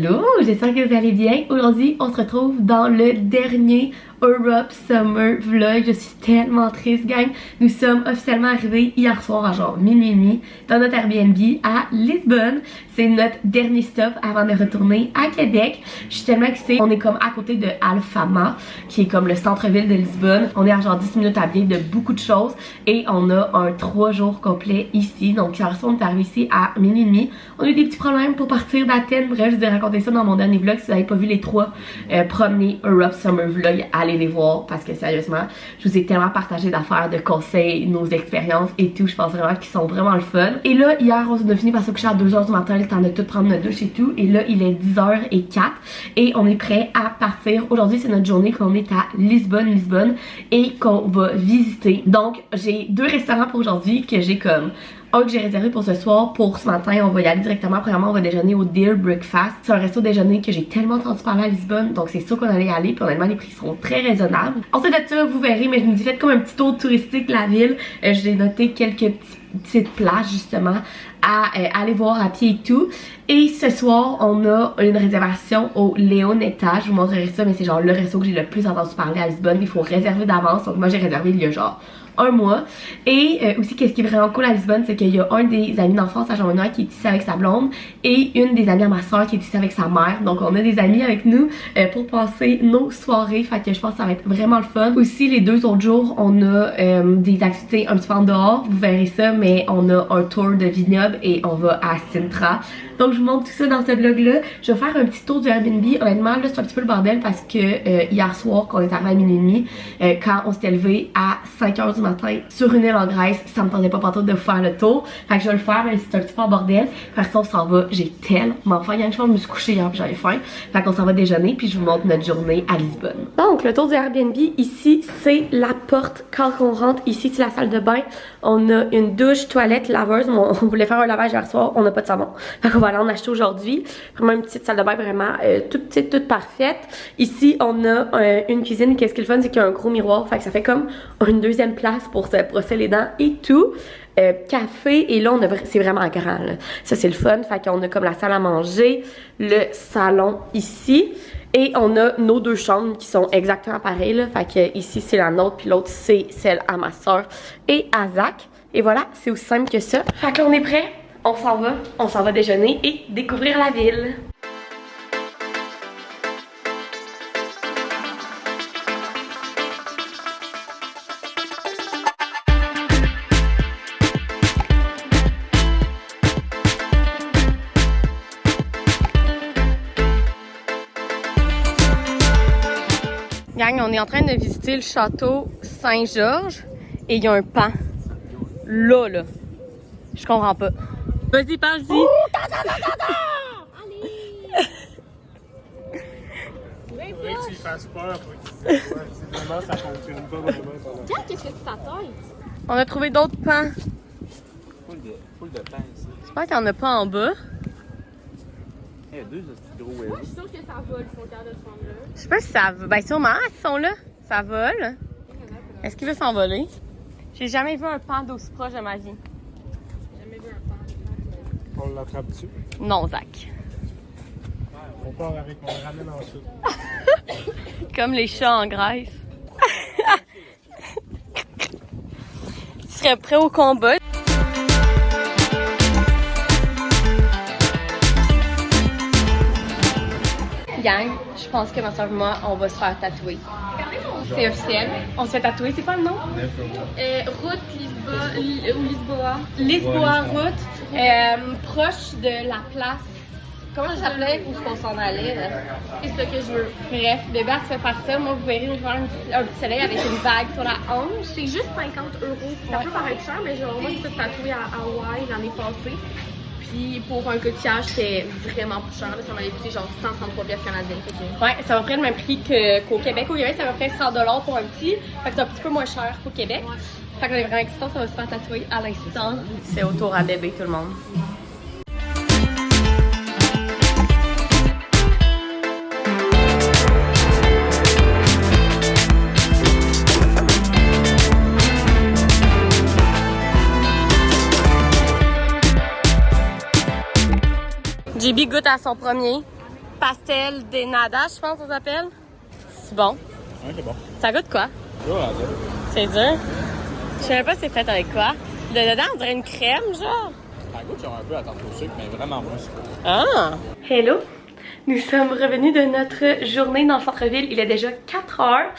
Hello, j'espère que vous allez bien. Aujourd'hui, on se retrouve dans le dernier Europe Summer Vlog. Je suis tellement triste, gang. Nous sommes officiellement arrivés hier soir à genre minuit et demi dans notre Airbnb à Lisbonne. C'est notre dernier stop avant de retourner à Québec. Je suis tellement excitée. On est comme à côté de Alfama, qui est comme le centre-ville de Lisbonne. On est à genre 10 minutes à pied de beaucoup de choses et on a un 3 jours complet ici. Donc hier soir, on est arrivé ici à minuit et demi. On a eu des petits problèmes pour partir d'Athènes. Bref, je vous ai raconté ça dans mon dernier vlog. Si vous n'avez pas vu les 3 premiers Europe Summer Vlog, allez les voir parce que sérieusement, je vous ai tellement partagé d'affaires, de conseils, nos expériences et tout. Je pense vraiment qu'ils sont vraiment le fun. Et là, hier, on a fini par se coucher à 2h du matin, le temps de tout prendre notre douche et tout. Et là, il est 10h04 et on est prêt à partir. Aujourd'hui, c'est notre journée qu'on est à Lisbonne et qu'on va visiter. Donc, j'ai 2 restaurants pour aujourd'hui que j'ai comme que j'ai réservé pour ce soir. Pour ce matin, on va y aller directement. Premièrement, on va déjeuner au Deer Breakfast. C'est un resto déjeuner que j'ai tellement entendu parler à Lisbonne, donc c'est sûr qu'on allait y aller. Puis honnêtement, les prix seront très raisonnables. Ensuite de ça, vous verrez, mais je me dis faites comme un petit tour touristique de la ville. J'ai noté quelques petites places justement à aller voir à pied et tout. Et ce soir, on a une réservation au Leonetta. Je vous montrerai ça, mais c'est genre le resto que j'ai le plus entendu parler à Lisbonne. Il faut réserver d'avance. Donc moi, j'ai réservé il y a genre un mois. Et aussi, qu'est-ce qui est vraiment cool à Lisbonne, c'est qu'il y a un des amis d'enfance à Jean-Benoît qui est ici avec sa blonde et une des amies à ma soeur qui est ici avec sa mère. Donc on a des amis avec nous pour passer nos soirées. Fait que je pense que ça va être vraiment le fun. Aussi, les 2 autres jours, on a des activités un petit peu en dehors. Vous verrez ça, mais on a un tour de vignoble et on va à Sintra. Donc je vous montre tout ça dans ce vlog là. Je vais faire un petit tour du Airbnb. Honnêtement, là c'est un petit peu le bordel parce que hier soir, quand on est arrivé à minuit et demi, quand on s'était levé à 5h du matin sur une île en Grèce, ça me tentait pas partout de vous faire le tour. Fait que je vais le faire, même si c'est un petit peu en bordel. Fait que on s'en va. J'ai tellement faim. Il y a une fois, je me suis couchée hier puis j'avais faim. Fait qu'on s'en va déjeuner puis je vous montre notre journée à Lisbonne. Donc le tour du Airbnb, ici c'est la porte. Quand on rentre, ici c'est la salle de bain. On a une douche, toilette, laveuse. On voulait faire un lavage hier soir, on n'a pas de savon. Fait qu'on va aller en acheter aujourd'hui. Vraiment une petite salle de bain vraiment toute petite, toute parfaite. Ici on a une cuisine. Qu'est-ce qui est le fun, c'est qu'il y a un gros miroir. Fait que ça fait comme une deuxième place pour se brosser les dents et tout. Café, et là c'est vraiment grand là. Ça c'est le fun. Fait qu'on a comme la salle à manger, le salon ici. Et on a nos 2 chambres qui sont exactement pareilles là. Fait que ici c'est la nôtre, puis l'autre c'est celle à ma soeur et à Zach. Et voilà, c'est aussi simple que ça. Fait que là on est prêt, on s'en va déjeuner et découvrir la ville. Gang, on est en train de visiter le château Saint-Georges et il y a un pan. Là. Je comprends pas. Vas-y, parle-y. Oh, allez! Faudrait que tu y fasses peur. C'est vraiment, ça fonctionne pas vraiment. Regarde, qu'est-ce que c'est ta tête? On a trouvé d'autres pans. Full de pain ici. J'espère qu'il n'y en a pas en bas. Il y a 2 petits gros Moi, je suis sûre que ça vole, son cœur de ce monde-là. Je sais pas si ça vole. Ben sûrement, ils sont là. Ça vole. Est-ce qu'il veut s'envoler? J'ai jamais vu un pan d'aussi proche de ma vie. J'ai jamais vu un pan. On l'attrape dessus. Non, Zach. On part avec, on le ramène ensuite. Comme les chats en Grèce. Tu serais prêt au combat? Gang, je pense que ma soeur et moi, on va se faire tatouer. C'est officiel. On se fait tatouer, c'est quoi le nom? Route Lisboa. Lisboa route, proche de la place. Comment ça s'appelait? Où est-ce qu'on s'en allait? Là? C'est ça que je veux. Bref, bébé, elle se fait faire ça. Moi, vous verrez, je vais faire un petit soleil avec une bague sur la hanche. C'est juste 50 €. Ça peut paraître cher, mais j'ai vraiment une petite tatouée à Hawaï l'année passée. Puis pour un coquillage, c'était vraiment plus cher. Là, ça m'avait coûté genre 133 pièces canadiennes. Ouais, ça va près le même prix qu'au Québec. Au Québec, ça va près 100 $ pour un petit. Fait que c'est un petit peu moins cher qu'au Québec. Ouais. Fait qu'on est vraiment excitants, ça va se faire tatouer à l'instant. C'est au tour à bébé, tout le monde. JB goûte à son premier. pastel des nada, je pense que ça s'appelle. C'est bon. Ouais, c'est bon. Ça goûte quoi? C'est dur. Je savais pas c'est fait avec quoi. Dedans, on dirait une crème, genre. Ça goûte genre un peu à tarte au sucre, mais vraiment moins sucré. Ah! Hello! Nous sommes revenus de notre journée dans le centre-ville. Il est déjà 4 heures.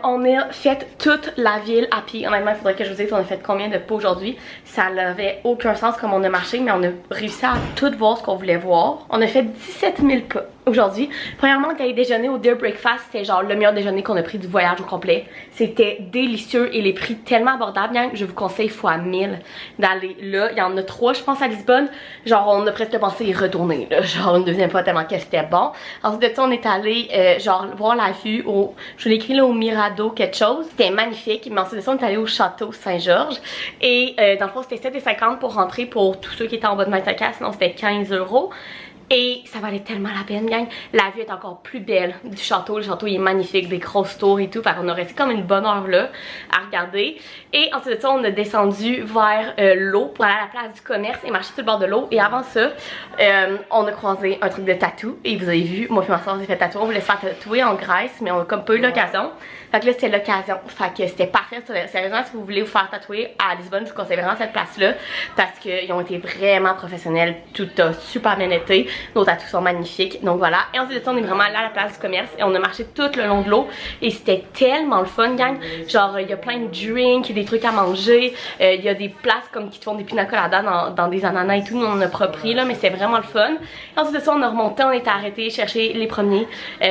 On a fait toute la ville à pied. Honnêtement, il faudrait que je vous dise on a fait combien de pas aujourd'hui. Ça n'avait aucun sens comme on a marché, mais on a réussi à tout voir ce qu'on voulait voir. On a fait 17 000 pas aujourd'hui. Premièrement, quand il déjeuner au Deer Breakfast, c'était genre le meilleur déjeuner qu'on a pris du voyage au complet. C'était délicieux et les prix tellement abordables. Bien, je vous conseille fois 1000 d'aller là. Il y en a 3, je pense, à Lisbonne. Genre, on a presque pensé y retourner. Là. Genre, une deuxième fois tellement que c'était bon. Ensuite de ça, on est allé genre voir la vue au... Je l'ai écrit là au Mirado quelque chose. C'était magnifique. Mais ensuite de ça, on est allé au château Saint-Georges. Et dans le fond, c'était 7,50 pour rentrer pour tous ceux qui étaient en bas de 25$. Sinon, c'était 15 €. Et ça valait tellement la peine, gang. La vue est encore plus belle du château. Le château il est magnifique, des grosses tours et tout. Fait qu'on a resté comme une bonne heure là à regarder. Et ensuite de ça, on a descendu vers l'eau pour aller à la place du commerce et marcher sur le bord de l'eau. Et avant ça, on a croisé un truc de tatou. Et vous avez vu, moi et ma soeur, on s'est fait tatouer. On voulait se faire tatouer en Grèce, mais on a comme pas eu l'occasion. Fait que là, c'était l'occasion. Fait que c'était parfait. Sérieusement, si vous voulez vous faire tatouer à Lisbonne, je vous conseille vraiment cette place-là. Parce qu'ils ont été vraiment professionnels. Tout a super bien été. Nos tatous sont magnifiques. Donc voilà. Et ensuite de ça, on est vraiment allé à la place du commerce. Et on a marché tout le long de l'eau. Et c'était tellement le fun, gang. Genre, il y a plein de drinks, des trucs à manger. Il y a des places comme qui te font des pina coladas dans des ananas et tout. Nous, on en a pas pris là, mais c'est vraiment le fun. Et ensuite de ça, on a remonté. On était arrêté chercher les premiers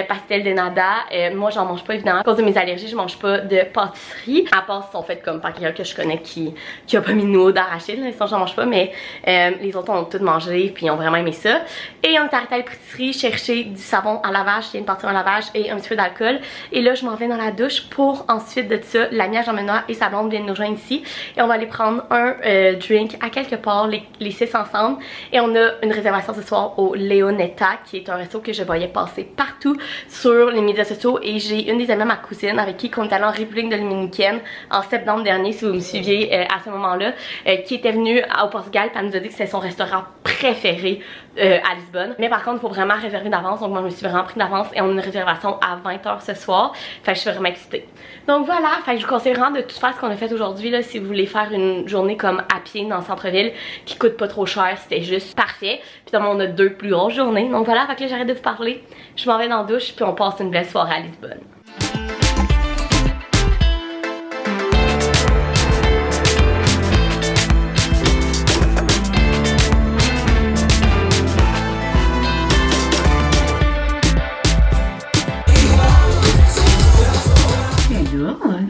pastels de nada. Moi, j'en mange pas évidemment. À cause de mes allergies, je mange pas de pâtisserie. À part si sont faites comme par quelqu'un que je connais qui a pas mis de noix d'arachide. Sinon, j'en mange pas. Mais les autres ont toutes mangé. Puis ils ont vraiment aimé ça. Et on est arrêté à l'épicerie chercher du savon à lavage. Il y a une partie en lavage et un petit peu d'alcool. Et là, je m'en vais dans la douche pour ensuite de ça, l'amie à Jean-Benoît et sa blonde viennent nous rejoindre ici. Et on va aller prendre un drink à quelque part, les 6 ensemble. Et on a une réservation ce soir au Leonetta, qui est un resto que je voyais passer partout sur les médias sociaux. Et j'ai une des amies de ma cousine avec qui on est allé en République dominicaine en septembre dernier, si vous me suiviez à ce moment-là, qui était venue au Portugal. Puis elle nous a dit que c'était son restaurant préféré à Lisbonne. Mais par contre, il faut vraiment réserver d'avance. Donc moi, je me suis vraiment pris d'avance et on a une réservation à 20h ce soir. Fait que je suis vraiment excitée. Donc voilà, fait que je vous conseille vraiment de tout faire ce qu'on a fait aujourd'hui là, si vous voulez faire une journée comme à pied dans le centre-ville qui coûte pas trop cher, c'était juste parfait. Puis donc on a 2 plus grosses journées. Donc voilà, fait que là j'arrête de vous parler. Je m'en vais dans la douche puis on passe une belle soirée à Lisbonne.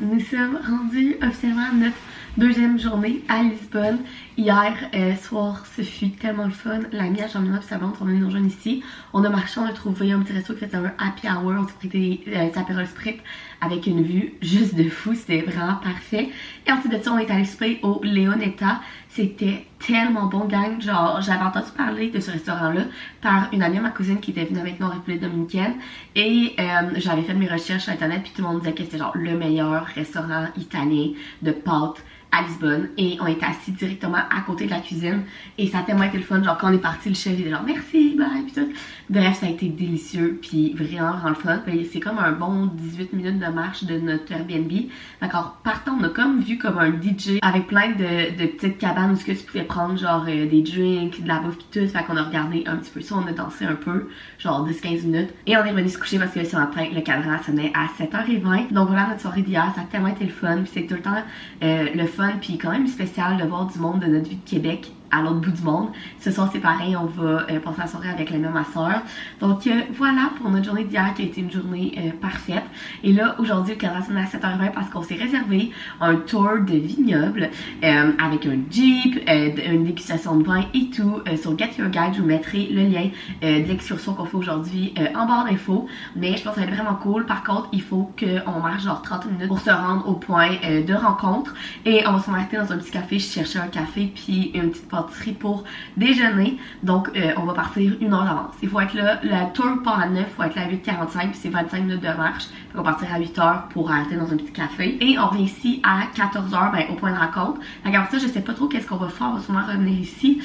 Nous sommes rendus officiellement à notre 2e journée à Lisbonne. Hier soir, ce fut tellement le fun. L'amie à Jean-Benoît et sa blonde sont venus nous rejoindre ici. On a marché, on a trouvé un petit resto qui faisait un happy hour. On s'est pris des apérols spritz avec une vue juste de fou. C'était vraiment parfait. Et ensuite de ça, on est allé souper au Leonetta. C'était tellement bon, gang. Genre, j'avais entendu parler de ce restaurant-là par une amie de ma cousine qui était venue avec nous en République dominicaine. Et j'avais fait mes recherches sur internet puis tout le monde disait que c'était genre le meilleur restaurant italien de pâtes à Lisbonne. Et on était assis directement à côté de la cuisine. Et ça a tellement été le fun. Genre, quand on est parti, le chef il était genre merci, bye, pis tout. Bref, ça a été délicieux puis vraiment le fun. C'est comme un bon 18 minutes de marche de notre Airbnb. D'accord, partant, on a comme vu comme un DJ avec plein de petites cabanes où tu pouvais prendre genre des drinks, de la bouffe pis tout. Fait qu'on a regardé un petit peu ça, on a dansé un peu, genre 10-15 minutes. Et on est revenu se coucher parce que ce matin, le cadran sonnait à 7h20. Donc voilà notre soirée d'hier, ça a tellement été le fun. Puis c'est tout le temps le fun puis quand même spécial de voir du monde de notre vie de Québec à l'autre bout du monde. Ce soir c'est pareil, on va passer la soirée avec la même ma soeur. Donc voilà pour notre journée d'hier qui a été une journée parfaite. Et là aujourd'hui le cadran sonne à 7h20 parce qu'on s'est réservé un tour de vignoble avec un jeep, une dégustation de vin et tout sur Get Your Guide. Je vous mettrai le lien de l'excursion qu'on fait aujourd'hui en barre d'infos. Mais je pense que ça va être vraiment cool. Par contre il faut qu'on marche genre 30 minutes pour se rendre au point de rencontre. Et on va se arrêter dans un petit café. Je cherchais un café puis une petite pâtisserie pâtisserie pour déjeuner. Donc on va partir 1 heure d'avance. Il faut être là, le tour part à 9, il faut être là à 8h45 puis c'est 25 minutes de marche. On va partir à 8h pour arrêter dans un petit café. Et on revient ici à 14h ben, au point de rencontre. Donc après ça, je sais pas trop qu'est-ce qu'on va faire, on va sûrement revenir ici.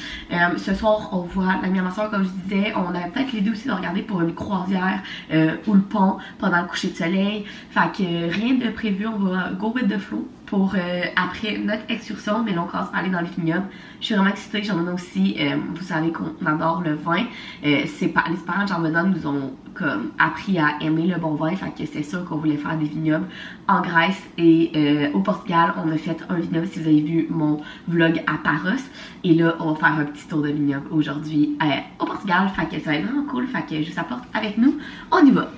Ce soir, on voit l'ami à ma soeur, comme je disais. On a peut-être l'idée aussi de regarder pour une croisière ou le pont pendant le coucher de soleil. Fait que rien de prévu, on va go with the flow pour après notre excursion, mais là on commence par aller dans les vignobles. Je suis vraiment excitée, j'en ai aussi, vous savez qu'on adore le vin. Les parents de Jean-Benoît nous ont comme appris à aimer le bon vin, fait que c'est sûr qu'on voulait faire des vignobles en Grèce et au Portugal. On a fait un vignoble, si vous avez vu mon vlog à Paros, et là on va faire un petit tour de vignoble aujourd'hui au Portugal, fait que ça va être vraiment cool, fait que je vous apporte avec nous, on y va!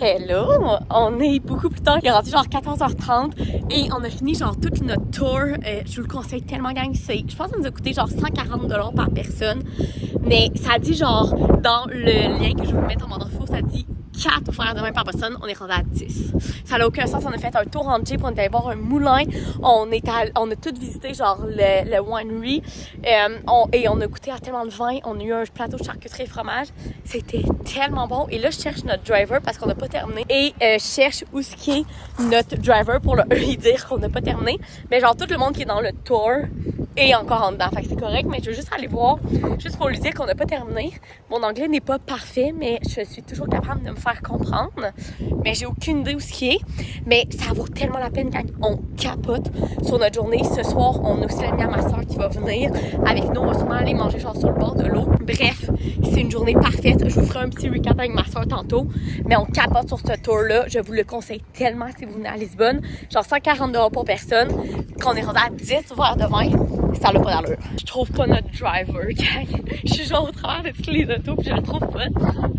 Hello! On est beaucoup plus tard, il est rendu genre 14h30 et on a fini genre tout notre tour. Je vous le conseille tellement, gang. Je pense que ça nous a coûté genre 140$ par personne. Mais ça dit genre dans le lien que je vais vous mettre en bande d'infos, ça dit 4 offerts de vin par personne, on est rendu à 10. Ça n'a aucun sens, on a fait un tour en Jeep, on est allé voir un moulin, on a tout visité genre le winery, et on a goûté à tellement de vin, on a eu un plateau de charcuterie et fromage, c'était tellement bon. Et là je cherche notre driver parce qu'on n'a pas terminé, et je cherche où ce qui est notre driver pour lui dire qu'on n'a pas terminé, mais genre tout le monde qui est dans le tour est encore en dedans, fait que c'est correct, mais je veux juste aller voir, juste pour lui dire qu'on n'a pas terminé. Mon anglais n'est pas parfait, mais je suis toujours capable de me faire comprendre, mais j'ai aucune idée où ce qui est, mais ça vaut tellement la peine quand on capote sur notre journée. Ce soir, on a aussi l'ami à ma soeur qui va venir avec nous, on va sûrement aller manger genre sur le bord de l'eau. Bref, c'est une journée parfaite, je vous ferai un petit recap avec ma soeur tantôt, mais on capote sur ce tour-là, je vous le conseille tellement si vous venez à Lisbonne, genre 140$ pour personne, quand on est rendu à 10 verres de vin, ça n'a pas d'allure. Je trouve pas notre driver, gang. Je suis genre au travers de toutes les autos pis je le trouve pas.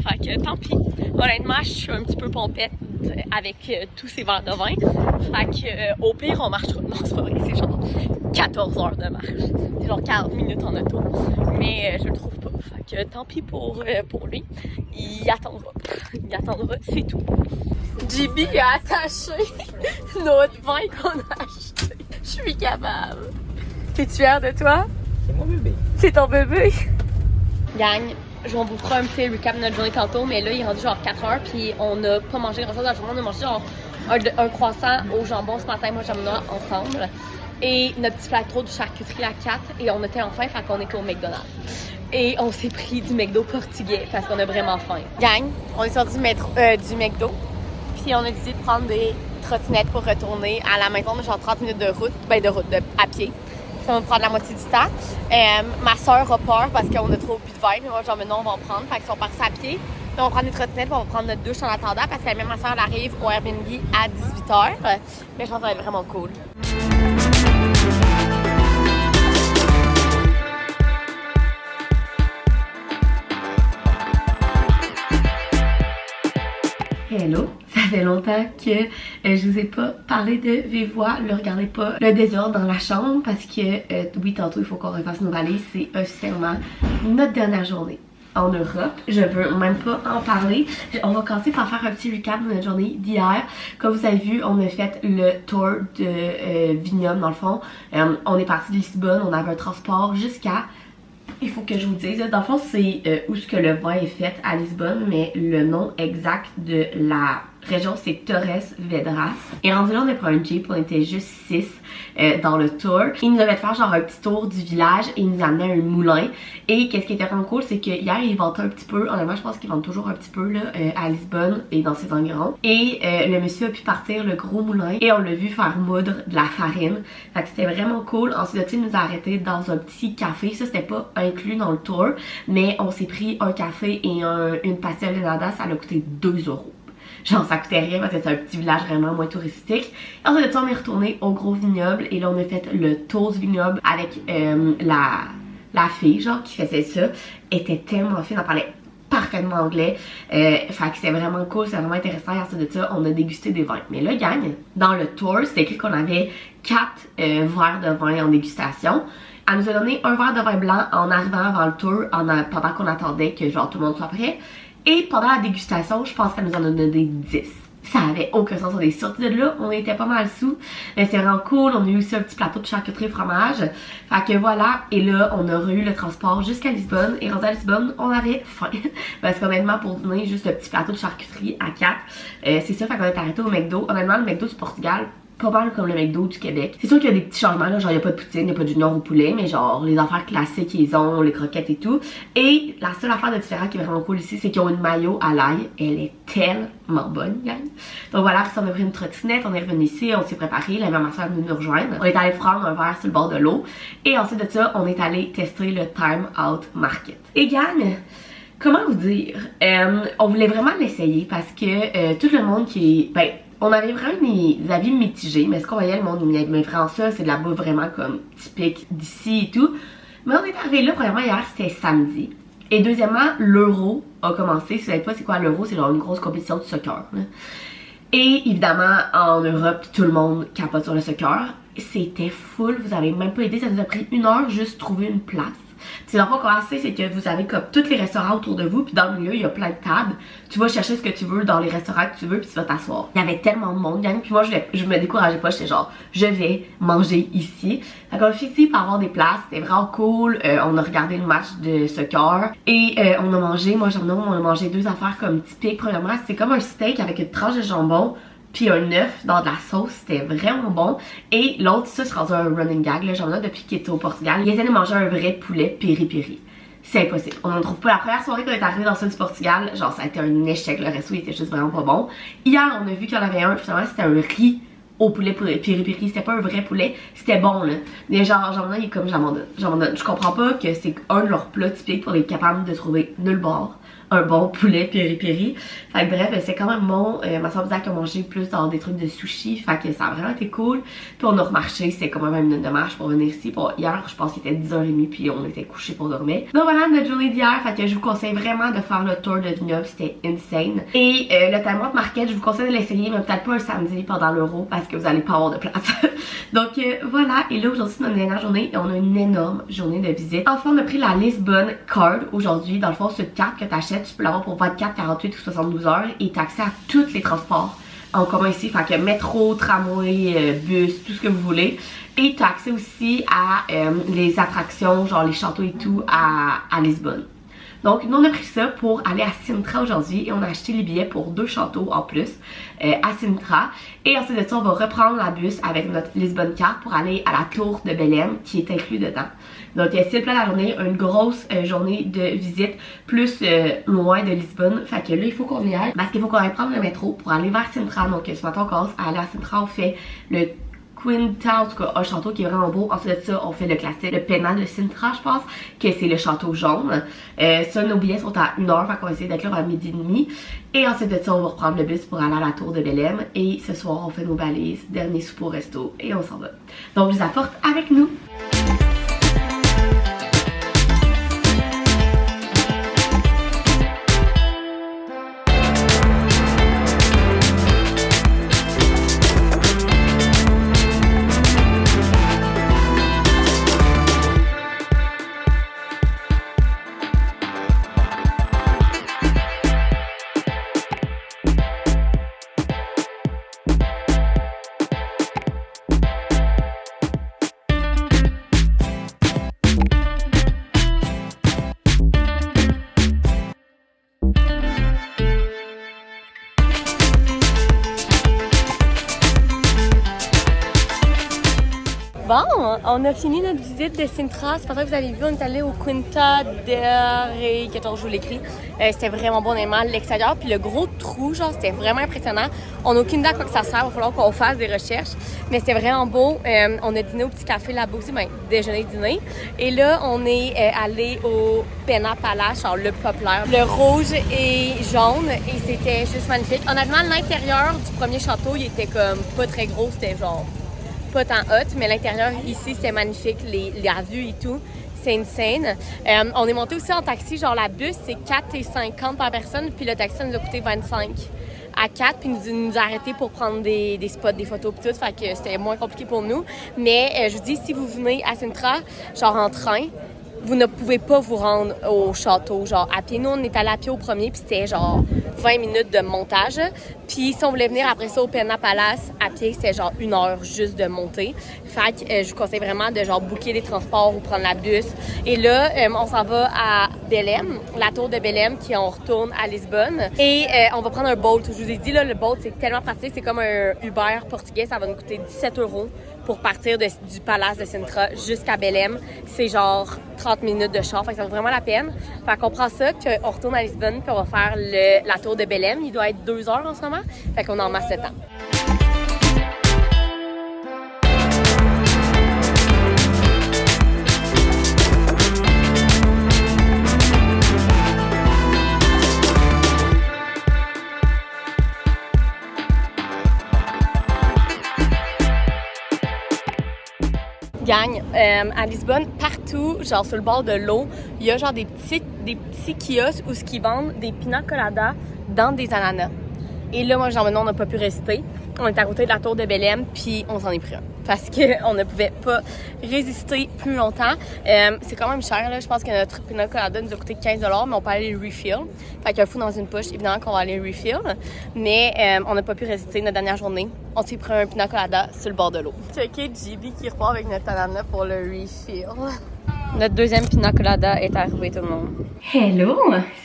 Fait que tant pis. Honnêtement, je suis un petit peu pompette avec tous ces verres de vin. Fait que au pire, on marchera. Non, c'est pas vrai, c'est genre 14 heures de marche. C'est genre 40 minutes en auto. Mais je le trouve pas. Fait que tant pis pour lui. Il attendra. Il attendra, c'est tout. JB a attaché notre vin qu'on a acheté. Je suis capable. T'es-tu fière de toi? C'est mon bébé. C'est ton bébé? Gang, je vous ferai un petit recap de notre journée tantôt, mais là, il est rendu genre 4h, puis on n'a pas mangé grand-chose dans la journée. On a mangé genre un croissant au jambon ce matin, moi et Jean-Benoît, ensemble. Et notre petit plateau de charcuterie à 4, et on était en faim, fait qu'on était au McDonald's. Et on s'est pris du McDo portugais, parce qu'on a vraiment faim. Gang, on est sorti du McDo, puis on a décidé de prendre des trottinettes pour retourner à la maison. On a genre 30 minutes de route, à pied. Ça va me prendre la moitié du temps. Ma soeur a peur parce qu'on a trop bu de vin. Mais moi, genre, maintenant, on va en prendre. Fait qu'ils sont partis à pied. Puis on va prendre des trottinettes. Puis on va prendre notre douche en attendant. Parce que même ma soeur, elle arrive au Airbnb à 18h. Mais je pense que ça va être vraiment cool. Hello, ça fait longtemps que je vous ai pas parlé de vive voix. Ne regardez pas le désordre dans la chambre parce que oui, tantôt il faut qu'on refasse nos valises. C'est officiellement notre dernière journée en Europe. Je veux même pas en parler. On va commencer par faire un petit recap de notre journée d'hier. Comme vous avez vu, on a fait le tour de vignoble dans le fond. On est parti de Lisbonne, on avait un transport jusqu'à... Il faut que je vous dise, dans le fond c'est où ce que le vin est fait à Lisbonne, mais le nom exact de la région, c'est Torres Vedras. Et rendu là, on a pris un Jeep, on était juste 6 dans le tour. Il nous avait fait genre un petit tour du village et il nous amenait à un moulin. Et qu'est-ce qui était vraiment cool, c'est que hier, ils vendaient un petit peu. Honnêtement, je pense qu'ils vendent toujours un petit peu là, à Lisbonne et dans ses environs. Et le monsieur a pu partir le gros moulin et on l'a vu faire moudre de la farine. Fait que c'était vraiment cool. Ensuite, il nous a arrêté dans un petit café. Ça, c'était pas inclus dans le tour, mais on s'est pris un café et une pastille de nada. Ça a coûté 2 €. Genre ça coûtait rien parce que c'est un petit village vraiment moins touristique. Et ensuite de ça, on est retourné au gros vignoble et là on a fait le tour du vignoble avec la fille genre qui faisait ça. Elle était tellement fine, elle parlait parfaitement anglais. Fait que c'était vraiment cool, c'était vraiment intéressant. Et ensuite de ça, on a dégusté des vins. Mais là, gang, dans le tour, c'était écrit qu'on avait 4 verres de vin en dégustation. Elle nous a donné un verre de vin blanc en arrivant avant le tour, pendant qu'on attendait que genre tout le monde soit prêt. Et pendant la dégustation, je pense qu'elle nous en a donné 10. Ça avait aucun sens, on est sortis de là, on était pas mal sous. Mais c'est vraiment cool, on a eu aussi un petit plateau de charcuterie et fromage. Fait que voilà, et là, on a eu le transport jusqu'à Lisbonne. Et rendu à Lisbonne, on avait faim. Parce qu'honnêtement, pour dîner, juste le petit plateau de charcuterie à 4. C'est ça, fait qu'on est arrêté au McDo. Honnêtement, le McDo du Portugal, pas mal comme le McDo du Québec. C'est sûr qu'il y a des petits changements, là, genre il n'y a pas de poutine, il n'y a pas du nord au poulet, mais genre les affaires classiques ils ont, les croquettes et tout. Et la seule affaire de différent qui est vraiment cool ici, c'est qu'ils ont une mayo à l'ail. Elle est tellement bonne, gang. Donc voilà, on a pris une trottinette, on est revenu ici, on s'est préparé, la mère soeur est venue nous rejoindre. On est allé prendre un verre sur le bord de l'eau. Et ensuite de ça, on est allé tester le Time Out Market. Et gang, comment vous dire? On voulait vraiment l'essayer parce que tout le monde qui est... on avait vraiment des avis mitigés, mais ce qu'on voyait, le monde nous mais vraiment ça, c'est de la bouffe vraiment comme typique d'ici et tout. Mais on est arrivé là, premièrement, hier, c'était samedi. Et deuxièmement, l'Euro a commencé. Si vous savez pas c'est quoi l'Euro, c'est genre une grosse compétition de soccer. Là. Et évidemment, en Europe, tout le monde capote sur le soccer. C'était full, vous avez même pas idée, ça nous a pris 1 heure juste trouver une place. C'est l'enfant qu'on a assez, c'est que vous avez comme tous les restaurants autour de vous, puis dans le milieu, il y a plein de tables. Tu vas chercher ce que tu veux dans les restaurants que tu veux, puis tu vas t'asseoir. Il y avait tellement de monde, gang, puis moi, je me décourageais pas, j'étais genre, je vais manger ici. Fait qu'on a fait ici pour avoir des places, c'était vraiment cool. On a regardé le match de soccer, et on a mangé, moi, on a mangé 2 affaires comme typiques. Premièrement, c'est comme un steak avec une tranche de jambon, puis un œuf dans de la sauce, c'était vraiment bon. Et l'autre, ça c'est rendu un running gag, là, j'en ai depuis qu'il était au Portugal. Il essaie de manger un vrai poulet piri-piri. C'est impossible. On n'en trouve pas. La première soirée qu'on est arrivé dans ça du Portugal, genre ça a été un échec, le resto il était juste vraiment pas bon. Hier, on a vu qu'il y en avait un, finalement c'était un riz au poulet piri-piri, c'était pas un vrai poulet, c'était bon là. Mais genre, j'en ai comme j'abandonne. Je comprends pas que c'est un de leurs plats typiques pour être capable de trouver nulle part un bon poulet piri-piri. Fait que bref, c'est quand même bon. Ma soeur disait qu'on mangeait plus dans des trucs de sushi. Fait que ça a vraiment été cool. Puis on a remarché, c'était quand même une minute de marche pour venir ici. Bon, hier, je pense qu'il était 10h30 puis on était couchés pour dormir. Donc voilà notre journée d'hier. Fait que je vous conseille vraiment de faire le tour de vignoble. C'était insane. Et le Time Out Market, je vous conseille de l'essayer, mais peut-être pas un samedi pendant l'Euro parce que vous allez pas avoir de place. Donc voilà. Et là, aujourd'hui, c'est notre dernière journée et on a une énorme journée de visite. Enfin, on a pris la Lisbonne Card aujourd'hui. Dans le fond, cette carte que tu achètes, tu peux l'avoir pour 24, 48 ou 72 heures et tu as accès à tous les transports en commun ici. Fait que métro, tramway, bus, tout ce que vous voulez. Et tu as accès aussi à les attractions, genre les châteaux et tout à Lisbonne. Donc nous on a pris ça pour aller à Sintra aujourd'hui et on a acheté les billets pour 2 châteaux en plus à Sintra. Et ensuite de ça on va reprendre la bus avec notre Lisbonne Card pour aller à la tour de Belém qui est inclus dedans. Donc c'est le plan de la journée, une grosse journée de visite plus loin de Lisbonne. Fait que là il faut qu'on y aille parce qu'il faut qu'on aille prendre le métro pour aller vers Sintra. Donc ce matin on commence à aller à Sintra, on fait le Quinta, en tout cas un château qui est vraiment beau. Ensuite de ça, on fait le classique, le Pena de Sintra, je pense, que c'est le château jaune. Ça, nos billets sont à 1h, fait qu'on va essayer d'être là à 12h30. Et ensuite de ça, on va reprendre le bus pour aller à la tour de Belém. Et ce soir, on fait nos valises, dernier souper au resto et on s'en va. Donc, je vous apporte avec nous. Bon, on a fini notre visite de Sintra. C'est pas ça que vous avez vu, on est allé au Quinta del 14, je vous l'écris. C'était vraiment bon, honnêtement, l'extérieur. Puis le gros trou, genre, c'était vraiment impressionnant. On n'a aucune idée à quoi que ça sert, il va falloir qu'on fasse des recherches. Mais c'était vraiment beau. On a dîné au petit café là-bas aussi, ben, déjeuner-dîner. Et là, on est allé au Penna Palace, genre le populaire. Le rouge et jaune, et c'était juste magnifique. Honnêtement, l'intérieur du premier château, il était comme pas très gros, c'était genre pas tant hot, mais l'intérieur ici, c'était magnifique, la vue et tout, c'est insane. On est monté aussi en taxi, genre la bus, c'est 4,50 par personne, puis le taxi, ça nous a coûté 25 à 4, puis nous a arrêté pour prendre des spots, des photos et tout, fait que c'était moins compliqué pour nous. Mais je vous dis, si vous venez à Sintra, genre en train, vous ne pouvez pas vous rendre au château, genre à pied. Nous, on est allé à pied au premier, puis c'était genre 20 minutes de montage. Puis si on voulait venir après ça au Penna Palace à pied, c'était genre 1 heure juste de monter. Fait que je vous conseille vraiment de genre booker des transports ou prendre la bus. Et là, on s'en va à Belém, la tour de Belém, qui on retourne à Lisbonne. Et on va prendre un boat. Je vous ai dit, là, le boat, c'est tellement pratique. C'est comme un Uber portugais. Ça va nous coûter 17 € pour partir du palace de Sintra jusqu'à Belém. C'est genre 30 minutes de char, fait que ça vaut vraiment la peine. Fait qu'on prend ça, puis on retourne à Lisbonne, puis on va faire la tour de Belém. Il doit être 2 heures en ce moment, fait qu'on a en masse de temps. Gang, à Lisbonne, partout, genre sur le bord de l'eau, il y a genre des petits kiosques où ils vendent des pina coladas dans des ananas. Et là, moi, genre, maintenant, on n'a pas pu résister. On est à côté de la tour de Belém, puis on s'en est pris un. Parce qu'on ne pouvait pas résister plus longtemps. C'est quand même cher, là. Je pense que notre pina colada nous a coûté 15 $, mais on peut aller le refill. Fait qu'un fou dans une poche, évidemment qu'on va aller le refill. Mais on n'a pas pu résister notre dernière journée. On s'est pris un pina colada sur le bord de l'eau. Checkez JB qui repart avec notre ananas pour le refill. Notre deuxième pina colada est arrivé, tout le monde. Hello!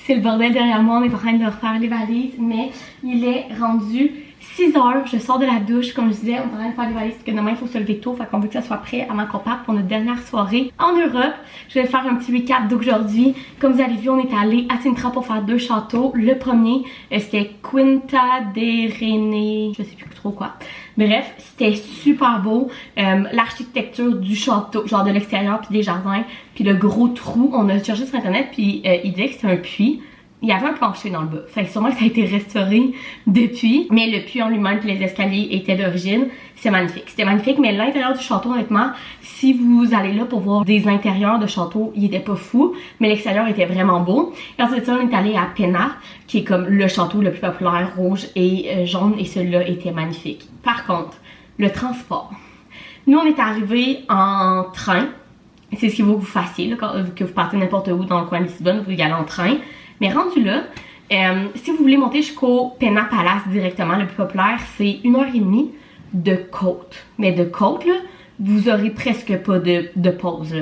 C'est le bordel derrière moi, on est en train de refaire les valises, mais il est rendu 6 heures, je sors de la douche, comme je disais, on est en train de faire les valises parce que demain il faut se lever tôt, fait qu'on veut que ça soit prêt avant qu'on parte pour notre dernière soirée en Europe. Je vais faire un petit recap d'aujourd'hui. Comme vous avez vu, on est allé à Sintra pour faire 2 châteaux. Le premier, c'était Quinta del Rene, je sais plus trop quoi. Bref, c'était super beau. L'architecture du château, genre de l'extérieur, puis des jardins, puis le gros trou, on a cherché sur internet, puis il disait que c'était un puits. Il y avait un plancher dans le bas. Fait que sûrement que ça a été restauré depuis. Mais le puits en lui-même et les escaliers étaient d'origine. C'est magnifique. C'était magnifique. Mais l'intérieur du château, honnêtement, si vous allez là pour voir des intérieurs de château, il était pas fou. Mais l'extérieur était vraiment beau. Et ensuite, on est allé à Penna, qui est comme le château le plus populaire, rouge et jaune. Et celui-là était magnifique. Par contre, le transport. Nous, on est arrivés en train. C'est ce qu'il faut que vous fassiez, là, que vous partez n'importe où dans le coin de Lisbonne, vous y allez en train. Mais rendu là, si vous voulez monter jusqu'au Penna Palace directement, le plus populaire, c'est 1h30 de côte. Mais de côte, là, vous aurez presque pas de pause.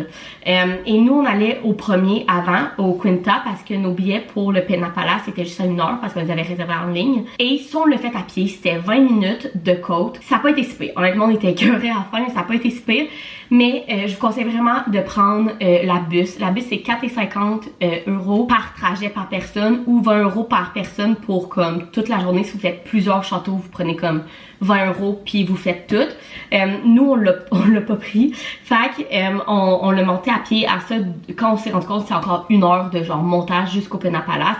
Et nous, on allait au premier avant, au Quinta, parce que nos billets pour le Penna Palace étaient juste à 1 heure, parce qu'on les avait réservés en ligne. Et si on le fait à pied, c'était 20 minutes de côte. Ça n'a pas été si pire. Honnêtement, on était écœurés à la fin, ça n'a pas été si pire. Mais je vous conseille vraiment de prendre la bus. La bus, c'est 4,50 € par trajet par personne ou 20 € par personne pour comme toute la journée. Si vous faites plusieurs châteaux, vous prenez comme 20 € puis vous faites tout. Nous, on l'a pas pris. Fait que on l'a monté à pied. À ça, quand on s'est rendu compte, c'est encore 1 heure de genre montage jusqu'au Penna Palace.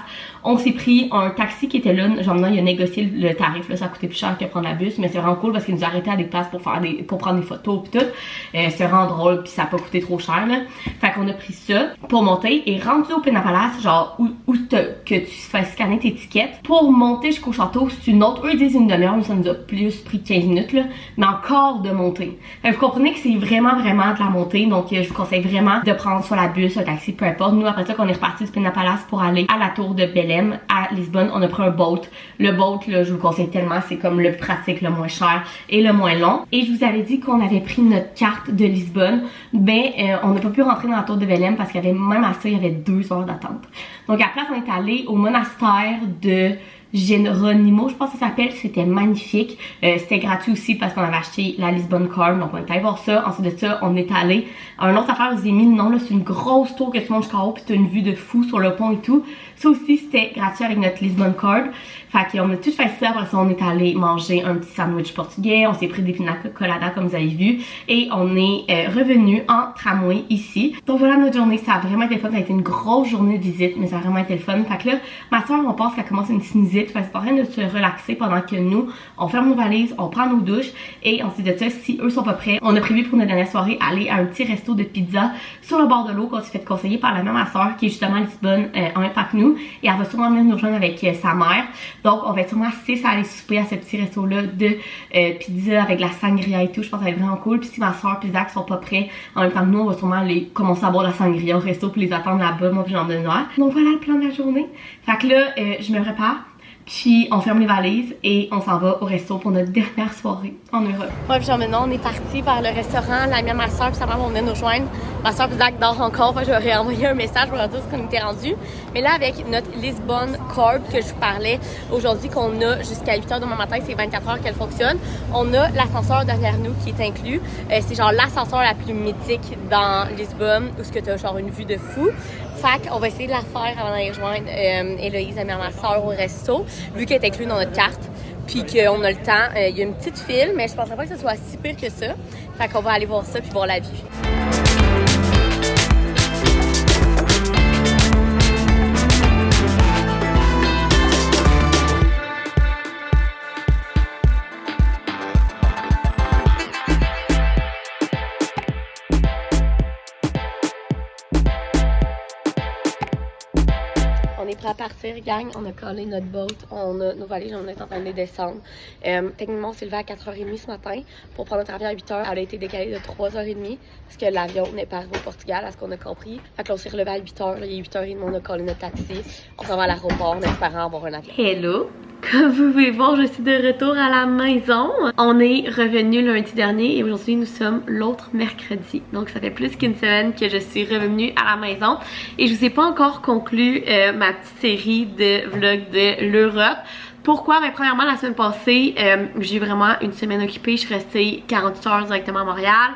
On s'est pris un taxi qui était là. Genre maintenant, il a négocié le tarif. Là, ça coûtait plus cher que prendre la bus, mais c'est vraiment cool parce qu'il nous a arrêté à des places pour prendre des photos pis tout. C'est vraiment drôle puis ça a pas coûté trop cher là. Fait qu'on a pris ça pour monter et rendu au Penna Palace, genre où que tu fais scanner tes tickets. Pour monter jusqu'au château, c'est une autre. Eux ils disent une demi-heure, mais ça nous a plus pris 15 minutes là. Mais encore de monter. Fait que vous comprenez que c'est vraiment de la montée. Donc je vous conseille vraiment de prendre soit la bus, un taxi, peu importe. Nous après ça qu'on est reparti du Penna Palace pour aller à la tour de Belém à Lisbonne, on a pris un boat. Le boat là, je vous le conseille tellement, c'est comme le plus pratique, le moins cher et le moins long. Et je vous avais dit qu'on avait pris notre carte de Lisbonne, ben on n'a pas pu rentrer dans la tour de Belém parce qu'il y avait même à ça, il y avait 2 heures d'attente. Donc à la place, on est allé au monastère de Geronimo, je pense que ça s'appelle. C'était magnifique. C'était gratuit aussi parce qu'on avait acheté la Lisbonne Card. Donc on est allé voir ça. Ensuite de ça, on est allé à une autre affaire. Je vous ai mis le nom là. C'est une grosse tour que tu montes jusqu'en haut. Puis t'as une vue de fou sur le pont et tout. Ça aussi, c'était gratuit avec notre Lisbonne Card. Fait qu'on a tout fait ça. Après ça, on est allé manger un petit sandwich portugais. On s'est pris des pina colada comme vous avez vu. Et on est revenu en tramway ici. Donc voilà notre journée. Ça a vraiment été le fun. Ça a été une grosse journée de visite. Mais ça a vraiment été le fun. Fait que là, ma soeur, on pense qu'elle commence une sinusite. Fait que c'est en train de se relaxer pendant que nous, on ferme nos valises, on prend nos douches. Et ensuite de ça, si eux sont pas prêts, on a prévu pour notre dernière soirée aller à un petit resto de pizza sur le bord de l'eau qu'on s'est fait conseiller par la même ma soeur qui est justement à Lisbonne en même temps que nous. Et elle va sûrement venir nous rejoindre avec sa mère. Donc on va être sûrement 6 à aller souper à ce petit resto là de pizza avec la sangria et tout. Je pense que ça va être vraiment cool. Puis si ma soeur et Zach sont pas prêts en même temps que nous, on va sûrement aller commencer à boire de la sangria au resto pour les attendre là-bas, moi puis Jean Benoît. Donc voilà le plan de la journée. Fait que là, je me prépare. Puis on ferme les valises et on s'en va au resto pour notre dernière soirée en Europe. Ouais, puis genre maintenant on est parti vers le restaurant. La mienne, ma soeur puis sa mère vont venir nous joindre. Ma soeur puis Zach dort encore. Je leur ai envoyé un message pour leur dire ce qu'on était rendu. Mais là avec notre Lisbonne Card que je vous parlais aujourd'hui qu'on a jusqu'à 8h demain matin, c'est 24 heures qu'elle fonctionne. On a l'ascenseur derrière nous qui est inclus. C'est genre l'ascenseur la plus mythique dans Lisbonne où ce que t'as genre une vue de fou. Fait qu'on va essayer de la faire avant d'aller rejoindre Héloïse, ma soeur, au resto, vu qu'elle est inclue dans notre carte, puis qu'on a le temps. Il y a une petite file, mais je penserais pas que ce soit si pire que ça. Fait qu'on va aller voir ça puis voir la vue. On est prêt à partir, gang. On a collé notre boat. On a nos valises, on est en train de les descendre. Techniquement, on s'est levé à 4h30 ce matin pour prendre notre avion à 8h. Elle a été décalée de 3h30 parce que l'avion n'est pas arrivé au Portugal, à ce qu'on a compris. Fait que là, on s'est relevé à 8h. Là, il est 8h30, on a collé notre taxi. On s'en va à l'aéroport en espérant avoir un avion. Hello! Comme vous pouvez voir, je suis de retour à la maison. On est revenu lundi dernier et aujourd'hui nous sommes l'autre mercredi. Donc ça fait plus qu'une semaine que je suis revenue à la maison. Et je vous ai pas encore conclu ma petite série de vlogs de l'Europe. Pourquoi? Ben, premièrement, la semaine passée, j'ai eu vraiment une semaine occupée. Je suis restée 48 heures directement à Montréal.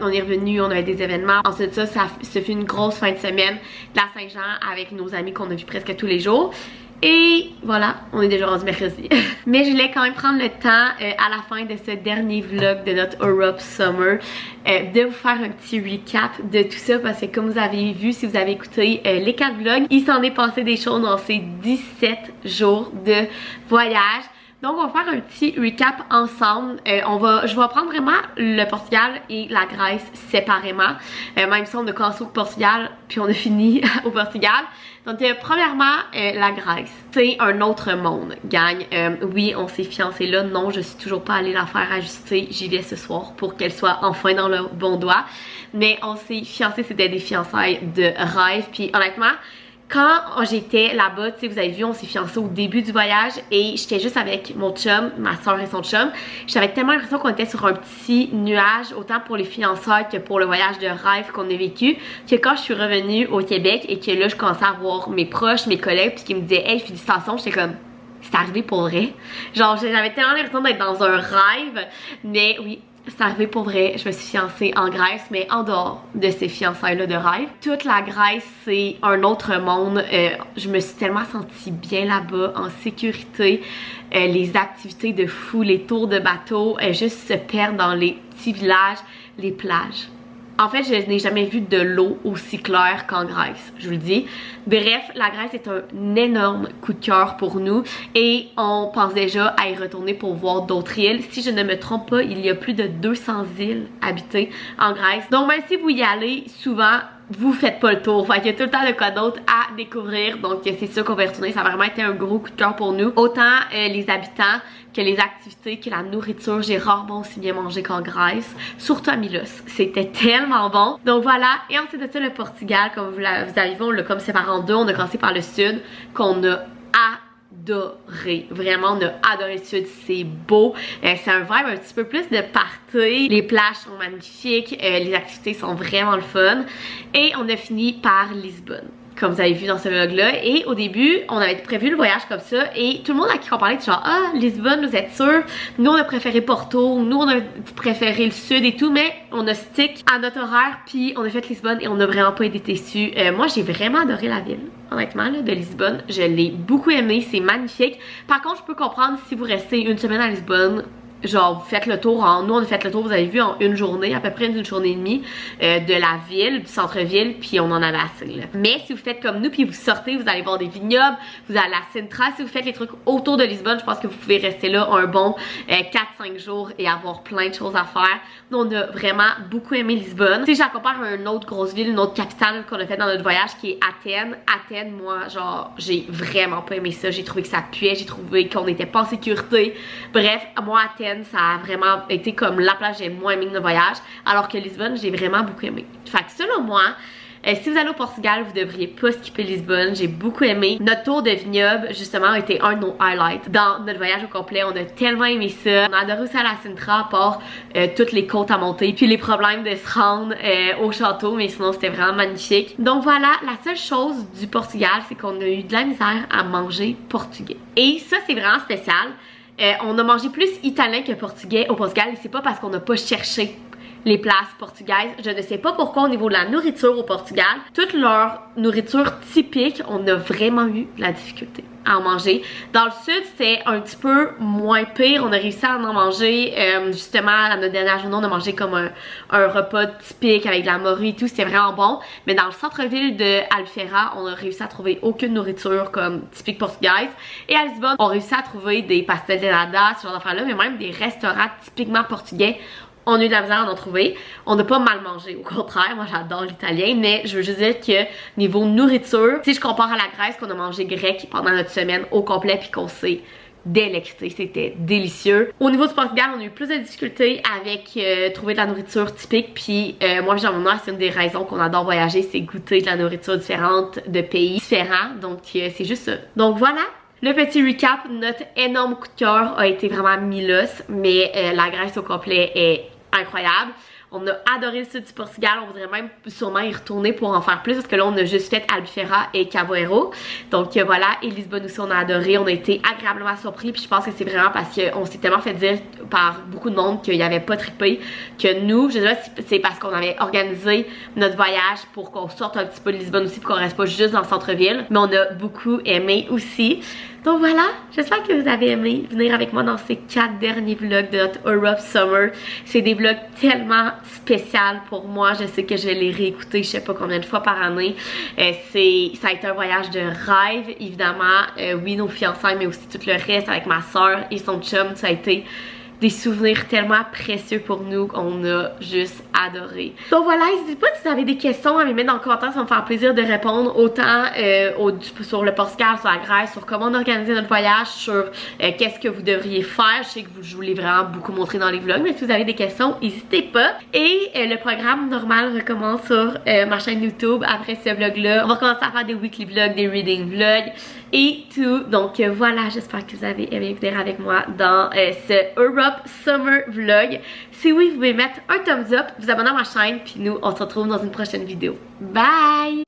On est revenu, on avait des événements. Ensuite ça fait une grosse fin de semaine de la Saint-Jean avec nos amis qu'on a vu presque tous les jours. Et voilà, on est déjà rendu mercredi. Mais je voulais quand même prendre le temps à la fin de ce dernier vlog de notre Europe Summer de vous faire un petit recap de tout ça parce que comme vous avez vu, si vous avez écouté les 4 vlogs, il s'en est passé des choses dans ces 17 jours de voyage. Donc on va faire un petit recap ensemble. Je vais prendre vraiment le Portugal et la Grèce séparément. Même si on a commencé au Portugal puis on a fini au Portugal. Donc premièrement, la Grèce. C'est un autre monde, gang. Oui, on s'est fiancés là. Non, je suis toujours pas allée la faire ajuster. J'y vais ce soir pour qu'elle soit enfin dans le bon doigt. Mais on s'est fiancés, c'était des fiançailles de rêve. Puis honnêtement, quand j'étais là-bas, tu sais, vous avez vu, on s'est fiancés au début du voyage et j'étais juste avec mon chum, ma soeur et son chum. J'avais tellement l'impression qu'on était sur un petit nuage, autant pour les fiançailles que pour le voyage de rêve qu'on a vécu, que quand je suis revenue au Québec et que là, je commençais à voir mes proches, mes collègues, puis qui me disaient « Hey, félicitations », j'étais comme « C'est arrivé pour vrai ». Genre, j'avais tellement l'impression d'être dans un rêve, mais oui. C'est arrivé pour vrai, je me suis fiancée en Grèce, mais en dehors de ces fiançailles-là de rêve. Toute la Grèce, c'est un autre monde. Je me suis tellement sentie bien là-bas, en sécurité. Les activités de fou, les tours de bateau, juste se perdre dans les petits villages, les plages. En fait, je n'ai jamais vu de l'eau aussi claire qu'en Grèce, je vous le dis. Bref, la Grèce est un énorme coup de cœur pour nous et on pense déjà à y retourner pour voir d'autres îles. Si je ne me trompe pas, il y a plus de 200 îles habitées en Grèce. Donc même si vous y allez souvent, vous faites pas le tour. Fait qu'il y a tout le temps de quoi d'autre à découvrir. Donc c'est sûr qu'on va y retourner. Ça a vraiment été un gros coup de cœur pour nous. Autant les habitants que les activités, que la nourriture. J'ai rarement aussi bien mangé qu'en Grèce. Surtout à Milos. C'était tellement bon. Donc voilà. Et ensuite de ça, le Portugal, comme vous avez vu, on l'a comme séparé en deux. On a commencé par le sud, qu'on a adoré. Vraiment, on a adoré le sud. C'est beau. C'est un vibe un petit peu plus de party. Les plages sont magnifiques. Les activités sont vraiment le fun. Et on a fini par Lisbonne. comme vous avez vu dans ce vlog-là. Et au début, on avait prévu le voyage comme ça et tout le monde à qui on parlait, genre, ah, Lisbonne, vous êtes sûr? Nous, on a préféré Porto, nous, on a préféré le sud et tout, mais on a stick à notre horaire, puis on a fait Lisbonne et on n'a vraiment pas été déçus. Moi, j'ai vraiment adoré la ville, honnêtement, là, de Lisbonne. Je l'ai beaucoup aimé, c'est magnifique. Par contre, je peux comprendre si vous restez une semaine à Lisbonne, genre vous faites le tour nous on a fait le tour, vous avez vu, en une journée, à peu près une journée et demie de la ville, du centre-ville, puis on en avait assez là. Mais si vous faites comme nous puis vous sortez, vous allez voir des vignobles, vous allez à la Sintra, si vous faites les trucs autour de Lisbonne, je pense que vous pouvez rester là un bon 4-5 jours et avoir plein de choses à faire. Nous on a vraiment beaucoup aimé Lisbonne. Si j'en compare à une autre grosse ville, une autre capitale qu'on a fait dans notre voyage qui est Athènes. Athènes, moi genre j'ai vraiment pas aimé ça, j'ai trouvé que ça puait, j'ai trouvé qu'on n'était pas en sécurité. Bref, moi Athènes, ça a vraiment été comme la place que j'ai moins aimé de notre voyage, alors que Lisbonne, j'ai vraiment beaucoup aimé. Fait que selon moi, si vous allez au Portugal, vous devriez pas skipper Lisbonne. J'ai beaucoup aimé. Notre tour de vignoble, justement, a été un de nos highlights dans notre voyage au complet. On a tellement aimé ça. On a adoré aussi à la Sintra, à part toutes les côtes à monter, puis les problèmes de se rendre au château, mais sinon c'était vraiment magnifique. Donc voilà, la seule chose du Portugal, c'est qu'on a eu de la misère à manger portugais. Et ça, c'est vraiment spécial. On a mangé plus italien que portugais au Portugal et c'est pas parce qu'on n'a pas cherché les places portugaises. Je ne sais pas pourquoi au niveau de la nourriture au Portugal, toute leur nourriture typique, on a vraiment eu de la difficulté à en manger. Dans le sud, c'était un petit peu moins pire. On a réussi à en manger. Justement, à notre dernière journée, on a mangé comme un repas typique avec de la morue et tout. C'était vraiment bon. Mais dans le centre-ville de Albufeira, on a réussi à trouver aucune nourriture comme typique portugaise. Et à Lisbonne, on a réussi à trouver des pastel de nata, ce genre d'affaires-là, mais même des restaurants typiquement portugais. On a eu de la misère à en trouver. On n'a pas mal mangé, au contraire. Moi, j'adore l'italien, mais je veux juste dire que niveau nourriture, si je compare à la Grèce, qu'on a mangé grec pendant notre semaine au complet, puis qu'on s'est délecté, c'était délicieux. Au niveau du Portugal, on a eu plus de difficultés avec trouver de la nourriture typique, puis moi, Jean-Monard, c'est une des raisons qu'on adore voyager, c'est goûter de la nourriture différente de pays différents. Donc, c'est juste ça. Donc, voilà. Le petit recap, notre énorme coup de cœur a été vraiment Milos, mais la Grèce au complet est incroyable. On a adoré le sud du Portugal, on voudrait même sûrement y retourner pour en faire plus parce que là on a juste fait Albufeira et Cavoeiro. Donc voilà, et Lisbonne aussi on a adoré, on a été agréablement surpris, puis je pense que c'est vraiment parce qu'on s'est tellement fait dire par beaucoup de monde qu'il n'y avait pas trippé que nous, je sais pas si c'est parce qu'on avait organisé notre voyage pour qu'on sorte un petit peu de Lisbonne aussi, pour qu'on reste pas juste dans le centre-ville, mais on a beaucoup aimé aussi. Donc voilà, j'espère que vous avez aimé venir avec moi dans ces 4 derniers vlogs de notre Europe Summer. C'est des vlogs tellement spéciaux pour moi, je sais que je vais les réécouter je sais pas combien de fois par année. Ça a été un voyage de rêve, évidemment. Oui, nos fiançailles, mais aussi tout le reste avec ma soeur et son chum, ça a été des souvenirs tellement précieux pour nous qu'on a juste adoré. Donc voilà, n'hésitez pas si vous avez des questions à me mettre dans le commentaire, ça va me faire plaisir de répondre autant sur le Portugal, sur la Grèce, sur comment on a organisé notre voyage, sur qu'est-ce que vous devriez faire. Je sais que je vous l'ai vraiment beaucoup montré dans les vlogs, mais si vous avez des questions, n'hésitez pas. Et le programme normal recommence sur ma chaîne YouTube après ce vlog-là. On va commencer à faire des weekly vlogs, des reading vlogs et tout. Donc voilà, j'espère que vous avez aimé venir avec moi dans ce Europe Summer Vlog. Si oui, vous pouvez mettre un thumbs up, vous abonner à ma chaîne, puis nous, on se retrouve dans une prochaine vidéo. Bye!